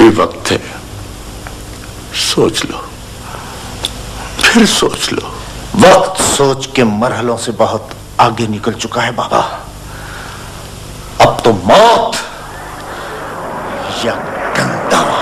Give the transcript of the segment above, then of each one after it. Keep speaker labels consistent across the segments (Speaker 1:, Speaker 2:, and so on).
Speaker 1: अभी वक्त है, सोच लो, फिर सोच लो।
Speaker 2: वक्त सोच के मरहलों से बहुत आगे निकल चुका है बाबा। अब तो मौत या गंदावा।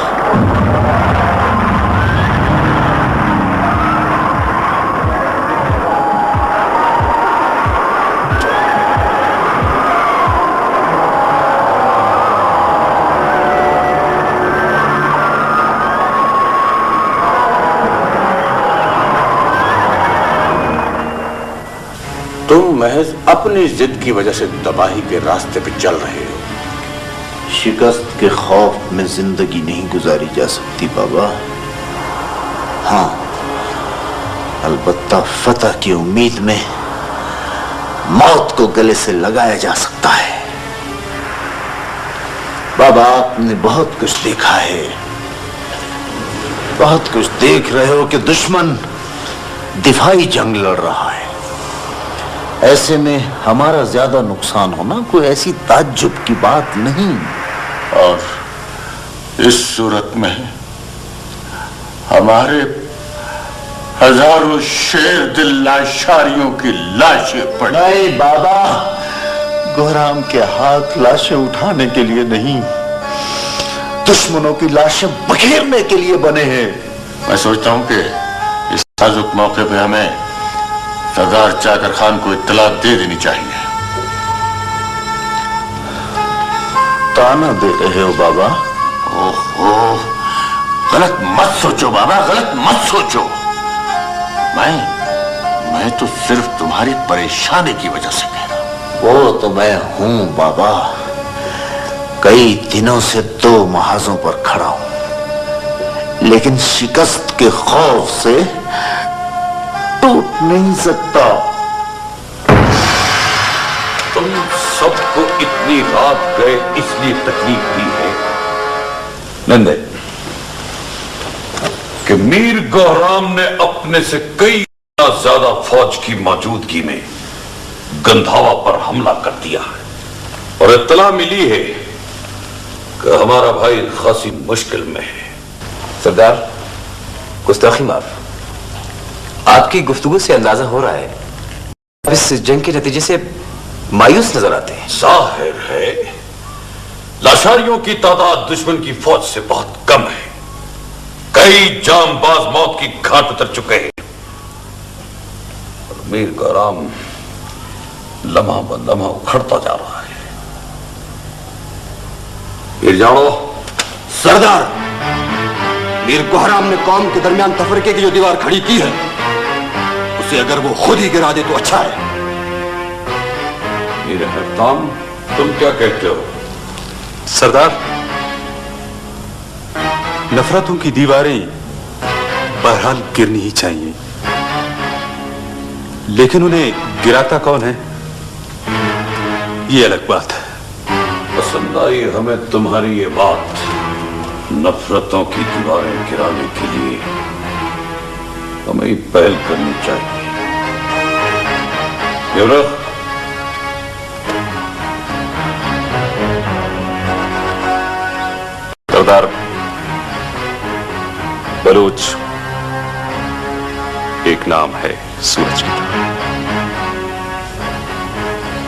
Speaker 1: तुम महज अपनी जिद की वजह से तबाही के रास्ते पे चल रहे हो।
Speaker 2: शिकस्त के खौफ में जिंदगी नहीं गुजारी जा सकती बाबा। हाँ, अलबत्ता फतह की उम्मीद में मौत को गले से लगाया जा सकता है। बाबा, आपने बहुत कुछ देखा है, बहुत कुछ देख रहे हो कि दुश्मन दिफाई जंग लड़ रहा है। ऐसे में हमारा ज्यादा नुकसान होना कोई ऐसी ताज्जुब की बात नहीं।
Speaker 1: और इस सूरत में हमारे हजारों शेर दिल लाशारियों की लाशें पड़ी।
Speaker 2: नहीं बाबा, गोहराम के हाथ लाशें उठाने के लिए नहीं, दुश्मनों की लाशें बखेरने के लिए बने हैं।
Speaker 1: मैं सोचता हूं कि इस नाजुक मौके पे हमें सरदार चाकर खान को इत्तला दे देनी चाहिए।
Speaker 2: ताना दे रहे हो बाबा?
Speaker 1: ओहो, गलत मत सोचो बाबा, गलत मत सोचो। मैं तो सिर्फ तुम्हारी परेशानी की वजह से कह रहा हूं।
Speaker 2: वो तो मैं हूं बाबा, कई दिनों से 2 महाजों पर खड़ा हूं, लेकिन शिकस्त के खौफ से टूट नहीं सकता।
Speaker 3: तुम सबको इतनी रात गए इसलिए तकलीफ दी है नंदे कि मीर गोहराम ने अपने से कई ज्यादा फौज की मौजूदगी में गंधावा पर हमला कर दिया है और इत्तला मिली है कि हमारा भाई खासी मुश्किल में है।
Speaker 4: सरदार, गुस्ताखी माफ। आपकी गुफ्तगू से अंदाजा हो रहा है आप इस जंग के नतीजे से मायूस नजर आते हैं।
Speaker 3: जाहिर है लाशारियों की तादाद दुश्मन की फौज से बहुत कम है। कई जांबाज मौत की घाट उतर चुके हैं और मीर गोहराम लम्हा ब लम्हा उखड़ता जा रहा है। मीर जानो
Speaker 5: सरदार, मीर गोहराम ने कौम के दरमियान तफरके की जो दीवार खड़ी की है, उसे अगर वो खुद ही गिरा दे तो अच्छा है।
Speaker 3: मीर हरताम, तुम क्या कहते हो?
Speaker 6: सरदार, नफरतों की दीवारें बहरहाल गिरनी ही चाहिए, लेकिन उन्हें गिराता कौन है ये अलग बात है।
Speaker 3: पसंद आई हमें तुम्हारी ये बात। नफरतों की दीवारें गिराने के लिए हमें पहल करनी चाहिए।
Speaker 6: सरदार, बलूच एक नाम है सूरज की तरह,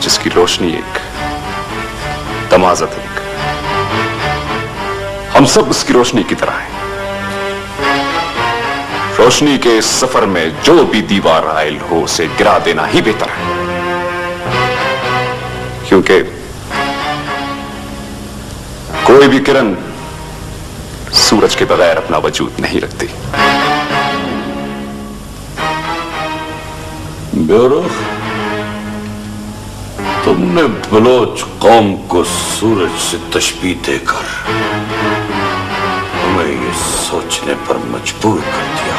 Speaker 6: जिसकी रोशनी एक, तमाज़त एक। हम सब उसकी रोशनी की तरह हैं। रोशनी के इस सफर में जो भी दीवार आयल हो उसे गिरा देना ही बेहतर है, क्योंकि कोई भी किरण सूरज के बगैर अपना वजूद नहीं रखती।
Speaker 3: ब्यूरो, तुमने बलोच कौम को सूरज से तशबीह देकर हमें ये सोचने पर मजबूर कर दिया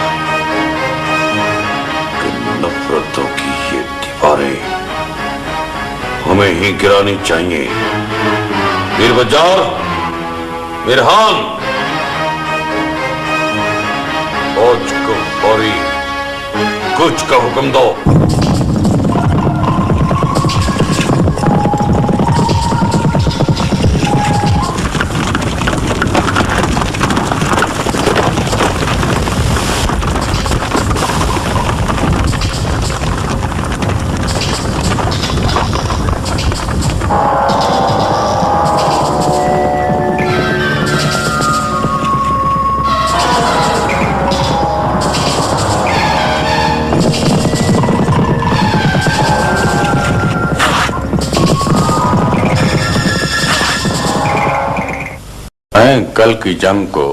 Speaker 3: कि नफरतों की ये दीवारें हमें ही गिरानी चाहिए। मीर बजार, मिरहान, फौज को फौरी कुछ का हुक्म दो।
Speaker 1: मैं कल की जंग को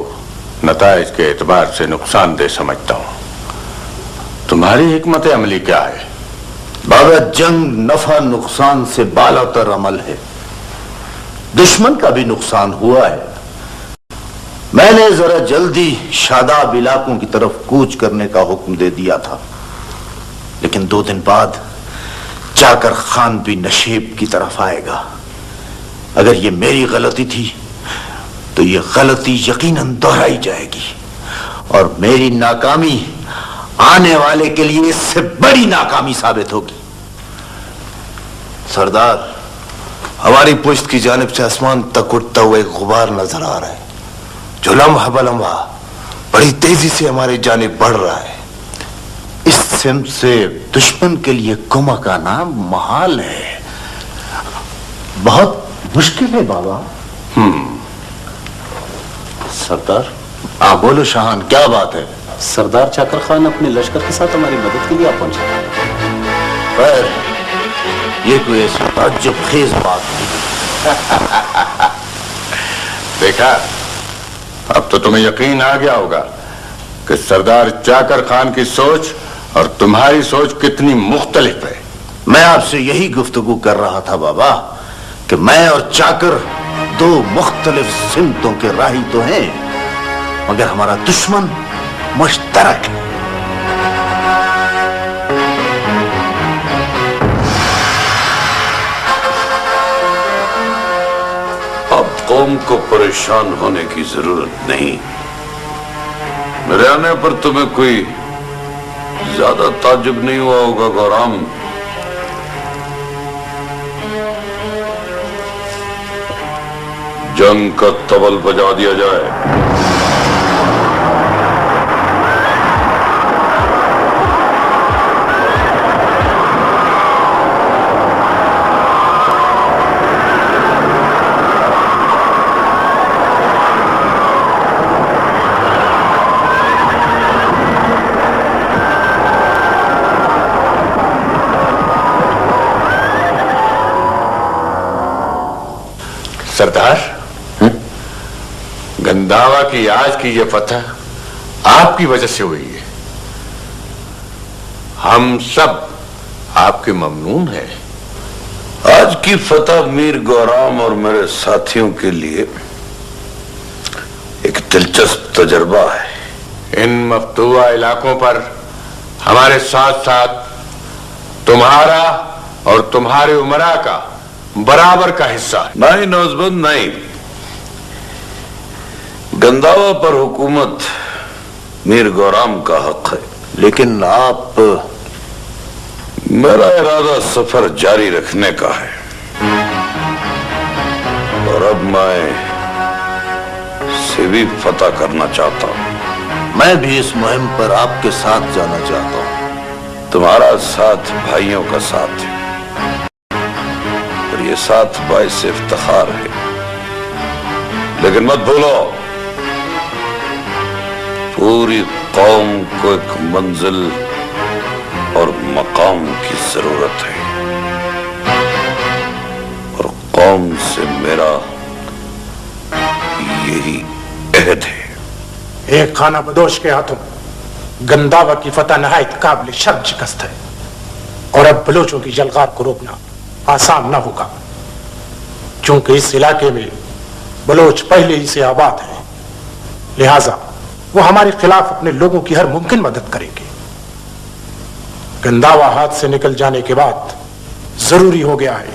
Speaker 1: नताइज के एतबार से नुकसानदेह समझता हूं। तुम्हारी हिकमत अमली क्या है?
Speaker 2: बाबा, जंग नफा नुकसान से बालातर अमल है। दुश्मन का भी नुकसान हुआ है। मैंने जरा जल्दी शादाब इलाकों की तरफ कूच करने का हुक्म दे दिया था, लेकिन 2 दिन बाद जाकर खान भी नशेब की तरफ आएगा। अगर ये मेरी गलती थी तो ये गलती यकीनन दोहराई जाएगी और मेरी नाकामी आने वाले के लिए इससे बड़ी नाकामी साबित होगी। सरदार, हमारी पुश्त की जानिब से आसमान तक उठता हुआ एक गुबार नजर आ रहा है, जो लम्हा बलम्हा बड़ी तेजी से हमारी जानिब बढ़ रहा है। इस सिमत से दुश्मन के लिए कुमक आना महाल है, बहुत मुश्किल है बाबा। सरदार, आप बोलो शाहान, क्या बात है?
Speaker 7: सरदार चाकर खान अपने लश्कर के साथ हमारी मदद के लिए आ पहुंचे।
Speaker 2: खैर, ये कोई ऐसी ताज्जुब खेज बात नहीं।
Speaker 1: देखा, अब तो तुम्हें यकीन आ गया होगा कि सरदार चाकर खान की सोच और तुम्हारी सोच कितनी मुख्तलिफ है।
Speaker 2: मैं आपसे यही गुफ्तगू कर रहा था बाबा कि मैं और चाकर 2 मुख्तलिफ सिमतों के राही तो हैं, मगर हमारा दुश्मन मुश्तरक है।
Speaker 3: अब कौम को परेशान होने की जरूरत नहीं। मेरे आने पर तुम्हें कोई ज्यादा ताज्जुब नहीं हुआ होगा गौराम। जंग का तबल बजा दिया जाए।
Speaker 1: सरदार, गंदावा की आज की ये फतह आपकी वजह से हुई है। हम सब आपके ममनून हैं।
Speaker 3: आज की फतह मीर गौराम और मेरे साथियों के लिए एक दिलचस्प तजर्बा है।
Speaker 1: इन मफतूआ इलाकों पर हमारे साथ साथ तुम्हारा और तुम्हारे उमरा का बराबर का हिस्सा है।
Speaker 3: नहीं नौजबंद, नहीं। गंदावा पर हुकूमत मीर गौराम का हक है,
Speaker 2: लेकिन आप...
Speaker 3: मेरा इरादा सफर जारी रखने का है और अब मैं सिवी फतह करना चाहता हूं।
Speaker 2: मैं भी इस मुहिम पर आपके साथ जाना चाहता हूं।
Speaker 3: तुम्हारा साथ भाइयों का साथ है और ये साथ बाइस इफ्तिखार है। लेकिन मत भूलो, पूरी कौम को एक मंजिल और मकाम की जरूरत है और कौम से मेरा यही अहद है।
Speaker 8: एक खाना बदोश के हाथों गंदावा की फतह नहायत काबिल शर्म शिकस्त है और अब बलोचों की जलगार को रोकना आसान न होगा, क्योंकि इस इलाके में बलोच पहले ही से आबाद हैं। लिहाजा वो हमारे खिलाफ अपने लोगों की हर मुमकिन मदद करेंगे। गंदावा हाथ से निकल जाने के बाद जरूरी हो गया है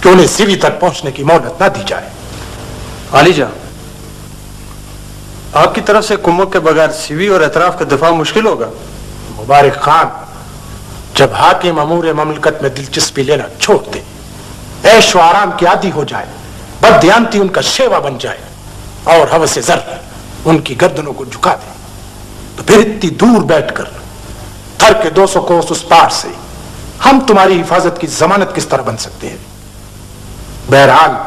Speaker 8: कि उन्हें सिवी तक पहुंचने की मोहलत न दी जाए।
Speaker 9: आलीजा, आपकी तरफ से कुम्मक के बगैर सिवी और एतराफ का दफा मुश्किल होगा।
Speaker 8: मुबारक खान जब हाकिम अमूर ममलकत में दिलचस्पी लेना छोड़ दे, ऐश व आराम की आदी हो जाए, बददियानती उनका शेवा बन जाए और हवस जर उनकी गर्दनों को झुका दे, तो फिर इतनी दूर बैठकर थर के 200 कोस उस पार से हम तुम्हारी हिफाजत की जमानत किस तरह बन सकते हैं? बहरहाल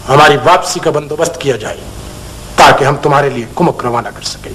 Speaker 8: हमारी वापसी का बंदोबस्त किया जाए ताकि हम तुम्हारे लिए कुमक रवाना कर सकें।